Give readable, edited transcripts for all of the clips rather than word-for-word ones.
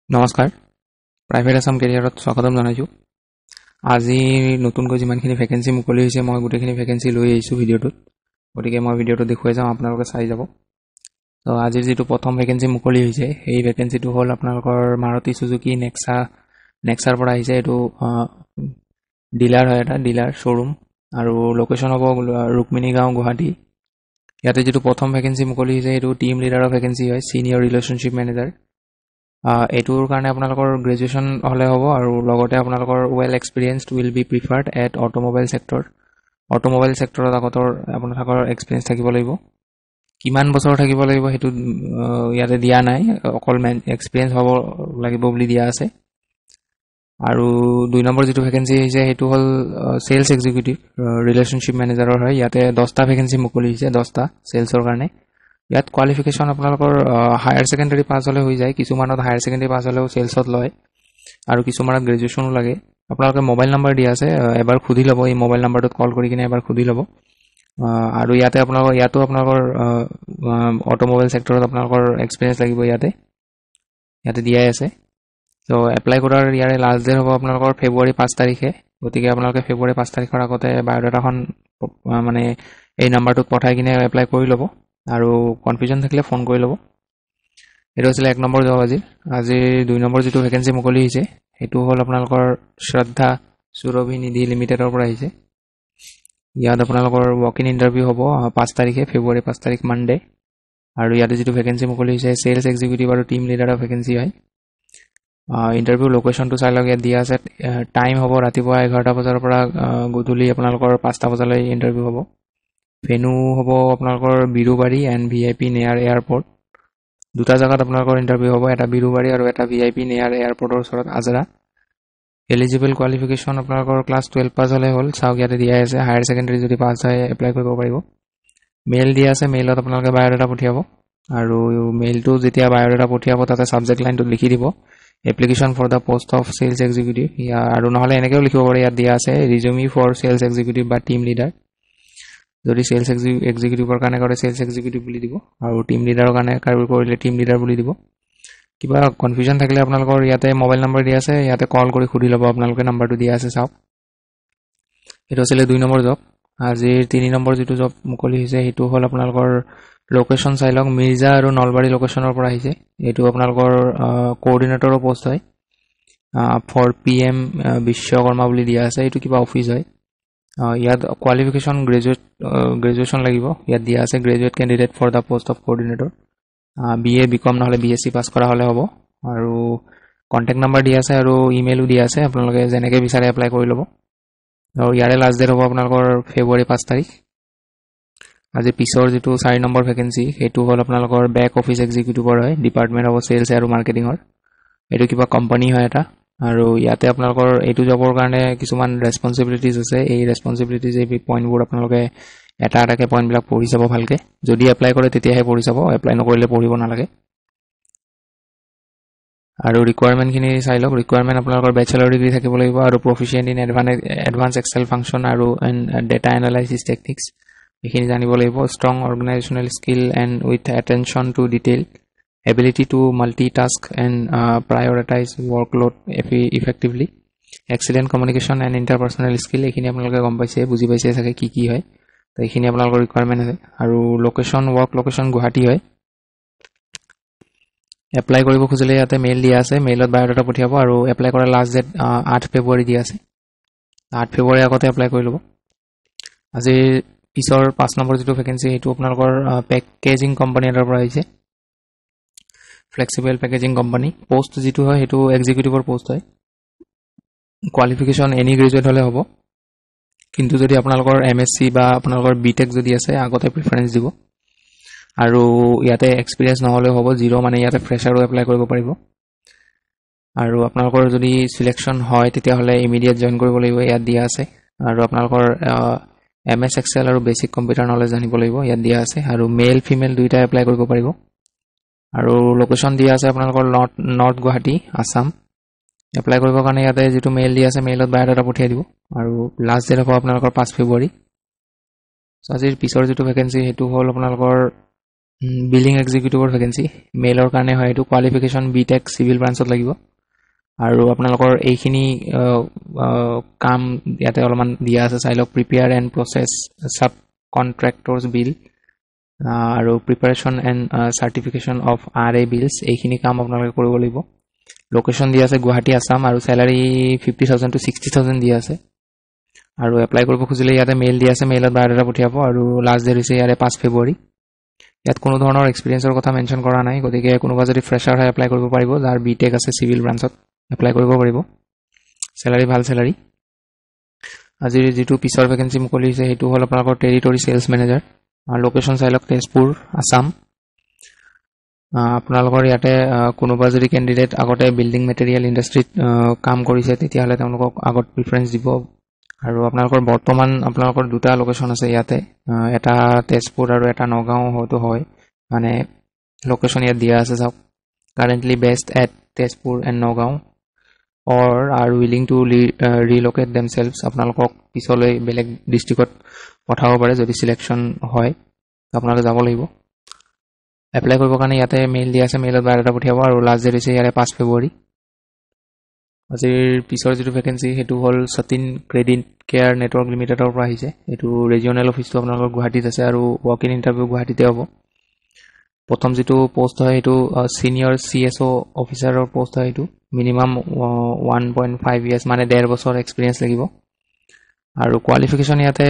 নমস্কাৰ প্ৰাইভেট আসাম কেৰিয়াৰত স্বাগতম জনাইছো আজি নতুনকৈ যিমানখিনি ভ্যাকেন্সি মুকলি হৈছে মই গোটেইখিনি ভ্যাকেন্সি লৈ আহিছো ভিডিঅ'টোত গতিকে মই ভিডিঅ'টো দেখুৱাই যাম আপোনালোকে চাই যাব তো আজিৰ যেটো প্ৰথম ভ্যাকেন্সি মুকলি হৈছে এই ভ্যাকেন্সিটো হ'ল আপোনালোকৰ মাৰুতি সুজুকি নেক্সাৰ পৰা আহিছে এটো ডিলাৰ হয় এটা ডিলাৰ শ্বৰুম আৰু লোকেশন হ'ব ৰুকমিনী গাঁও গুৱাহাটী ইয়াতে যেটো প্ৰথম ভ্যাকেন্সি মুকলি হৈছে এটো টিম লিডাৰৰ ভ্যাকেন্সি হয় সিনিয়ৰ ৰিলেশনশিপ মেনেজাৰ এটোৰ কাৰণে আপোনালোকৰ গ্ৰেজুৱেচন হলে হ'ব আৰু লগতে আপোনালোকৰ well experienced will be preferred at automobile সেক্টৰত আগতৰ আপোনালোকৰ এক্সপেৰিয়েন্স থাকিব লাগিব কিমান বছৰ থাকিব লাগিব হেতু ইয়াতে দিয়া নাই অকল এক্সপেৰিয়েন্স হ'ব লাগিব বুলি দিয়া আছে আৰু দুই নম্বৰ যেটো ভ্যাকেন্সি হৈছে হেতু হল সেলস এক্সিকিউটিভ ৰিলেশনশিপ মেনেজাৰৰ হয় ইয়াতে 10টা ভ্যাকেন্সি মুকলি হৈছে 10টা সেলসৰ কাৰণে ইয়াত কোৱালিফিকেশন আপোনালোকৰ হায়াৰ সেকেন্ডাৰী পাস হলে হৈ যায় কিছুমানত হায়াৰ সেকেন্ডাৰী পাস হলেও সেলসত লয় আৰু কিছুমানত গ্ৰেজুৱেচনো লাগে আপোনালোকে মোবাইল নম্বৰ দিয়া আছে এবাৰ খুদি লব এই মোবাইল নম্বৰটোত কল কৰি কিনে এবাৰ খুদি লব আৰু ইয়াতে আপোনালোকৰ অটোমোবাইল সেক্টৰত আপোনালোকৰ এক্সপেৰিয়েন্স লাগিব ইয়াতে দিয়াই আছে তো এপ্লাই কৰাৰ ইয়াৰে লাষ্ট ডেট হ'ব আপোনালোকৰ ফেব্ৰুৱাৰী 5 তাৰিখে গতিকে আপোনালোকে ফেব্ৰুৱাৰী 5 তাৰিখৰ আগতে বায়োডাটাখন মানে এই নম্বৰটোত পঠাই কিনে এপ্লাই কৰি ল'ব আৰু কনফিউজন থাকিলে ফোন কৰি ল'ব এটো আছিল এক নম্বৰ জব আজি দুই নম্বৰ যেটো ভ্যাকেন্সি মুকলি হৈছে হেতু হ'ল আপোনালোকৰ শ্ৰদ্ধা সুৰভি নিধি লিমিটেডৰ পৰা আহিছে ইয়াত আপোনালোকৰ ৱক ইন ইন্টাৰভিউ হ'ব 5 তাৰিখে ফেব্ৰুৱাৰী 5 তাৰিখ মানডে আৰু ইয়াতে যেটো ভ্যাকেন্সি মুকলি হৈছে সেলস এক্সিকিউটিভ আৰু টিম লিডাৰৰ ভ্যাকেন্সি হয় ইন্টাৰভিউ লোকেশনটো চাই লওক ইয়াত দিয়া আছে টাইম হ'ব ৰাতিপুৱা 11টা বজাৰ পৰা গধূলি আপোনালোকৰ 5টা বজালৈ ইন্টাৰভিউ হ'ব ভেনু হ'ব আপোনালোকৰ Birubari and VIP near airport দুটা জায়গাত আপোনালোকৰ ইন্টাৰভিউ হ'ব এটা বিৰুবাৰী আৰু এটা ভিআইপি নেয়াৰ এয়াৰপোৰ্টৰ ওচৰত আজৰা এলিজিবল কোৱালিফিকেশন আপোনালোকৰ ক্লাছ 12 পাস হলে হ'ল চাওক ইয়াতে দিয়া আছে হায়াৰ সেকেন্ডাৰী যদি পাস হয় এপ্লাই কৰিব পাৰিব মেইল দিয়া আছে মেইলত আপোনালোকে বায়োডাটা পঠিয়াব আৰু মেইলটো যেতিয়া বায়োডাটা পঠিয়াব তাতে সাবজেক্ট লাইনটো লিখি দিব application for the post of sales executive আৰু নহলে এনেকেও লিখিব পাৰে ইয়াত দিয়া আছে ৰিজিউমি ফৰ সেলস এক্সিকিউটিভ বা টিম লিডাৰ যদি সেলস এক্সিকিউটিভৰ কাৰণে কৰে সেলস এক্সিকিউটিভ বুলি দিব আৰু টিম লিডাৰৰ কাৰণে কৰিলে টিম লিডাৰ বুলি দিব কিবা কনফিউজন থাকিলে আপোনালোকৰ ইয়াতে মোবাইল নম্বৰ দিয়া আছে ইয়াতে কল কৰি খুদি ল'ব আপোনালোকে নম্বৰটো দিয়া আছে চাওক এটো আছিল দুই নম্বৰ জব আজিৰ 3 নম্বৰ যেটো জব মুকলি হৈছে হেতু হ'ল আপোনালোকৰ লোকেশন চাই লওক মিৰ্জা আৰু নলবাৰী লোকেশনৰ পৰা আহিছে এটো আপোনালোকৰ কোঅৰ্ডিনেটৰৰ পোষ্ট হয় ফৰ পিএম বিশ্বকৰ্মা বুলি দিয়া আছে এটো কিবা অফিস হয় ইয়াত কোৱালিফিকেশন গ্ৰেজুৱেচন লাগিব ইয়াত দিয়া আছে graduate candidate for the post of coordinator BA BCom নহলে বিএসসি পাস কৰা হলে হ'ব আৰু কন্টাক্ট নম্বৰ দিয়া আছে আৰু ইমেইলও দিয়া আছে আপোনালোকে যেনেকৈ বিচাৰে এপ্লাই কৰি ল'ব আৰু ইয়াৰে লাষ্ট ডেট হ'ব আপোনালোকৰ ফেব্ৰুৱাৰী 5 তাৰিখ আজি পিছৰ যেটো 4 নম্বৰ ভ্যাকেন্সি হেতু হ'ল আপোনালোকৰ বেক অফিস এক্সিকিউটিভৰ হয় ডিপাৰ্টমেন্ট অফ সেলস আৰু মাৰ্কেটিংৰ এটো কিবা কোম্পানী হয় এটা আৰু ইয়াতে আপোনালোকৰ এটো জবৰ কাৰণে কিছুমান ৰেসপন্সিবিলিটিজ আছে এই ৰেসপন্সিবিলিটিজ এই পইণ্টবোৰ আপোনালোকে এটাকে পইণ্টবিলাক পঢ়ি যাব ভালকে যদি এপ্লাই কৰে তেতিয়াহে পঢ়ি যাব এপ্লাই নকৰিলে পঢ়িব নালাগে আৰু ৰিকোয়াৰমেন্ট খিনি চাই লওক ৰিকোয়াৰমেন্ট আপোনালোকৰ ব্যাচেলৰ ডিগ্ৰী থাকিব লাগিব আৰু proficient in advance excel function আৰু ডেটা এনালাইসিস টেকনিক্স এখিনি জানিব লাগিব strong organizational skill and with attention to detail ability to multitask and prioritize workload effectively excellent communication and interpersonal skill এখিনি আপোনালোকে গম পাইছে বুজি পাইছে চাগে কি হয় তো এখিনি আপোনালোকৰ ৰিকোয়াৰমেন্ট আছে আৰু ৱৰ্ক লোকেশন গুৱাহাটী হয় এপ্লাই কৰিব খুজিলে ইয়াতে মেইল দিয়া আছে মেইলত বায়োডাটা পঠিয়াব আৰু এপ্লাই কৰাৰ লাষ্ট ডেট 8 ফেব্ৰুৱাৰী দিয়া আছে 8 ফেব্ৰুৱাৰী আগতে এপ্লাই কৰি ল'ব আজি পিছৰ 5 নম্বৰ যেটো ভ্যাকেন্সি এটো আপোনালোকৰ পেকেজিং কোম্পানী এটাৰ পৰা আহিছে ফ্লেক্সিবল পেকেজিং কোম্পানী পোষ্ট যেটো হয় হেতু এক্সিকিউটিভৰ পোষ্ট হয় কোৱালিফিকেশন এনি গ্ৰেজুৱেট হলে হ'ব কিন্তু যদি আপোনালোকৰ এমএসসি বা আপোনালোকৰ বিটেক যদি আছে আগতে প্ৰেফাৰেন্স দিব আৰু ইয়াতে এক্সপেৰিয়েন্স নহলে হ'ব জিৰো মানে ইয়াতে ফ্ৰেছাৰও এপ্লাই কৰিব পাৰিব আৰু আপোনালোকৰ যদি সিলেকশন হয় তেতিয়া হলে ইমিডিয়েট জয়েন কৰিব লাগিব ইয়াত দিয়া আছে আৰু আপোনালোকৰ এমএস এক্সেল আৰু বেসিক কম্পিউটাৰ নলেজ জানিব লাগিব ইয়াত দিয়া আছে আৰু মেল ফিমেল দুইটা এপ্লাই কৰিব পাৰিব আৰু লোকেশন দিয়া আছে আপোনালোকৰ নৰ্থ গুৱাহাটী আসাম এপ্লাই কৰিবৰ কাৰণে ইয়াতে যেটো মেইল দিয়া আছে মেইলত বায়োডাটা পঠিয়াই দিব আৰু লাষ্ট ডেট হ'ব আপোনালোকৰ 5 ফেব্ৰুৱাৰী আজিৰ পিছৰ যেটো ভ্যাকেন্সি হেতু হ'ল আপোনালোকৰ বিলিং এক্সিকিউটিভৰ ভেকেন্সি মেলৰ কাৰণে হয় এইটো কোৱালিফিকেশ্যন বিটেক চিভিল ব্ৰাঞ্চত লাগিব আৰু আপোনালোকৰ এইখিনি কাম ইয়াতে অলপমান দিয়া আছে চাই লওক প্ৰিপেয়াৰ এণ্ড প্ৰচেছ সাব কন্ট্ৰেক্টৰ্ছ বিল আৰু preparation and certification of RA bills এইখিনি কাম আপোনালোকে কৰিব লাগিব লোকেশ্যন দিয়া আছে গুৱাহাটী আসাম আৰু স্যালাৰি 50,000 to 60,000 দিয়া আছে আৰু এপ্লাই কৰিব খুজিলে ইয়াতে মেইল দিয়া আছে মেইলত বায়োডাটা পঠিয়াব আৰু লাষ্ট ডেট হৈছে ইয়াৰে 5 ফেব্ৰুৱাৰী ইয়াত কোনো ধৰণৰ এক্সপেৰিয়েন্সৰ কথা মেনশ্যন কৰা নাই গতিকে কোনোবা যদি ফ্ৰেছাৰ হয় এপ্লাই কৰিব পাৰিব যাৰ বিটেক আছে সিভিল ব্ৰাঞ্চত এপ্লাই কৰিব পাৰিব স্যালাৰি ভাল স্যালাৰি আজিৰ যেটো পিছৰ ভেকেন্সি মুকলি হৈছে হেতু হল আপোনালোকৰ টেৰিটৰি সেলছ মেনেজাৰ আৰু লোকেশ্যন চাইলক তেজপুৰ আসাম আপোনালোকৰ ইয়াতে কোনোবা যদি ক্যান্ডিডেট আগতে বিল্ডিং মেটেৰিয়েল ইন্ডাষ্ট্ৰীত কাম কৰিছে তেতিয়া হলে তেওঁলোকক আগত প্ৰিফাৰেন্স দিব আৰু আপোনালোকৰ বৰ্তমান আপোনালোকৰ দুটা লোকেশ্যন আছে ইয়াতে এটা তেজপুৰ আৰু এটা নগাঁও হয়তো হয় মানে লোকেশ্যন ইয়াত দিয়া আছে সব currently best at Tezpur and Nagaon or are willing to relocate themselves আপোনালোকক পিছলৈ বেলেগ ডিস্ট্ৰিক্টত পঠাব পাৰে যদি সিলেকশন হয় আপোনালোকে যাব লাগিব এপ্লাই কৰিব কাৰণে ইয়াতে মেইল দিয়া আছে মেইলত বায়োডাটা পঠিয়াব আৰু লাষ্ট ডেট হৈছে ইয়াৰে 5 ফেব্ৰুৱাৰী আজিৰ পিছৰ যেটো ভেকেন্সি হেতু হল সতিন ক্ৰেডিট কেয়াৰ নেটৱৰ্ক লিমিটেডৰ পৰা আহিছে এটো ৰিজিয়নেল অফিসটো আপোনালোকৰ গুৱাহাটীত আছে আৰু ৱাক ইন ইন্টাৰভিউ গুৱাহাটীতে হ'ব প্ৰথম যেটো পোষ্ট হয় এটো সিনিয়ৰ CSO অফিচাৰৰ পোষ্ট হয় এটো মিনিমাম 1.5 ইয়াৰ্স মানে 1.5 বছৰ এক্সপেৰিয়েন্স লাগিব আৰু কোৱালিফিকেশ্যন ইয়াতে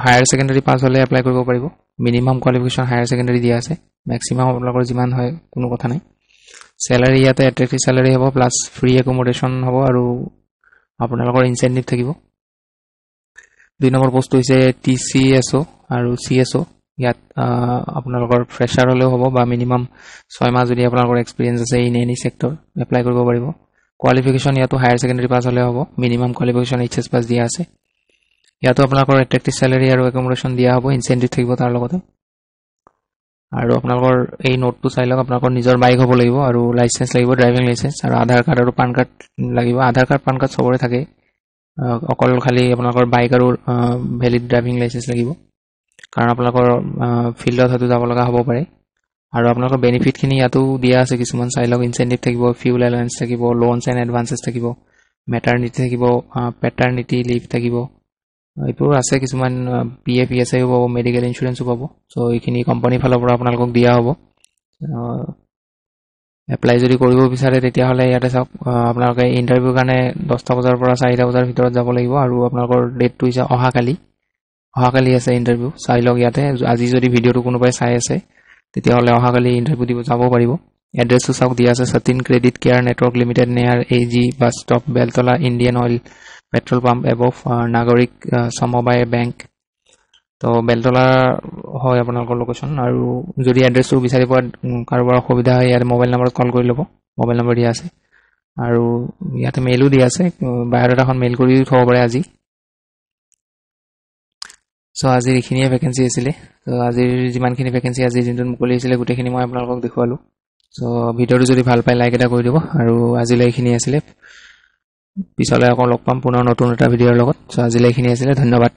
হায়াৰ সেকেন্ডাৰী পাস হলে এপ্লাই কৰিব পাৰিব মিনিমাম কোৱালিফিকেশ্যন হায়াৰ সেকেন্ডাৰী দিয়া আছে ম্যাক্সিমাম আপোনালোকৰ যিমান হয় কোনো কথা নাই স্যালাৰি ইয়াতে এট্ৰেক্টিভ স্যালাৰি হ'ব প্লাস ফ্ৰী একমোডেশন হ'ব আৰু আপোনালোকৰ ইনসেন্টিভ থাকিব 2 নম্বৰ পোষ্ট হৈছে TCSO আৰু CSO ইয়াত আপোনালোকৰ ফ্ৰেছাৰ হলেও হ'ব বা মিনিমাম 6 মাহ যদি আপোনালোকৰ এক্সপেৰিয়েন্স আছে ইন এনি সেক্টৰ এপ্লাই কৰিব পাৰিব কোৱালিফিকেশ্যন ইয়াতো হায়াৰ সেকেন্ডাৰী পাস হলে হ'ব মিনিমাম কোৱালিফিকেশ্যন HS পাস দিয়া আছে ইয়াতো আপোনালোকৰ এট্ৰেক্টিভ স্যালাৰি আৰু একমোডেশন দিয়া হ'ব ইনসেন্টিভ থাকিব তাৰ লগতে আৰু আপোনালোকৰ এই নোটটো চাই লওক আপোনালোকৰ নিজৰ বাইক হ'ব লাগিব আৰু লাইসেন্স লাগিব ড্ৰাইভিং লাইসেন্স আৰু আধাৰ কাৰ্ড আৰু পান কাৰ্ড লাগিব আধাৰ কাৰ্ড পান কাৰ্ড সবৰে থাকে অকল খালি আপোনালোকৰ বাইক আৰু ভ্যালিড ড্ৰাইভিং লাইসেন্স লাগিব কাৰণ আপোনালোকৰ ফিল্ডত হয়তো যাব লগা হ'ব পাৰে আৰু আপোনালোকৰ বেনিফিট খিনি ইয়াতো দিয়া আছে কিছুমান চাই লওক ইনসেন্টিভ থাকিব ফিউল এলাউন্স থাকিব লোনছ এণ্ড এডভান্সেস থাকিব মেটাৰনিটি থাকিব পেটাৰনিটি লিভ থাকিব এইবোৰ আছে কিছুমান PF ESI হ'ব মেডিকেল ইন্সুৰেন্স হ'ব সো এইখিনি কোম্পানী ফালৰ পৰা আপোনালোকক দিয়া হ'ব এপ্লাই যদি কৰিব বিচাৰে তেতিয়া হলে ইয়াতে চাওক আপোনালোকে ইন্টাৰভিউ কাৰণে 10টা বজাৰ পৰা 4টা বজাৰ ভিতৰত যাব লাগিব আৰু আপোনালোকৰ ডেটটো হৈছে অহাকালি আছে ইন্টাৰভিউ চাই লওক ইয়াতে আজি যদি ভিডিওটো কোনোবাই চাই আছে তেতিয়া হলে অহাকালি ইন্টাৰভিউ দিব যাব পাৰিব এড্ৰেছটো চাওক দিয়া আছে Satin credit care network limited near AG bus stop Beltola Indian oil petrol pump above নাগৰিক সমবায় বেংক তো বেলতলা হয় আপোনালোকৰ লোকেশ্যন আৰু যদি এড্ৰেছটো বিচাৰি পোৱা কাৰোবাৰ অসুবিধা হয় ইয়াৰ মোবাইল নম্বৰত কল কৰি ল'ব মোবাইল নম্বৰ দিয়া আছে আৰু ইয়াতে মেইলো দিয়া আছে বায়োডাটাখন মেইল কৰি থব পাৰে আজি সো আজিৰ এইখিনিয়ে ভেকেন্সি আছিল তো আজিৰ যিমানখিনি ভেকেন্সি আজি দিনটোত মুকলি হৈছিল গোটেইখিনি মই আপোনালোকক দেখুৱালো সো ভিডিওটো যদি ভাল পায় লাইক এটা কৰি দিব আৰু আজিলৈ এইখিনি আছিল পিছলৈ আকৌ লগ পাম পুনৰ নতুন এটা ভিডিওৰ লগত সো আজিলৈ এইখিনি আছিল ধন্যবাদ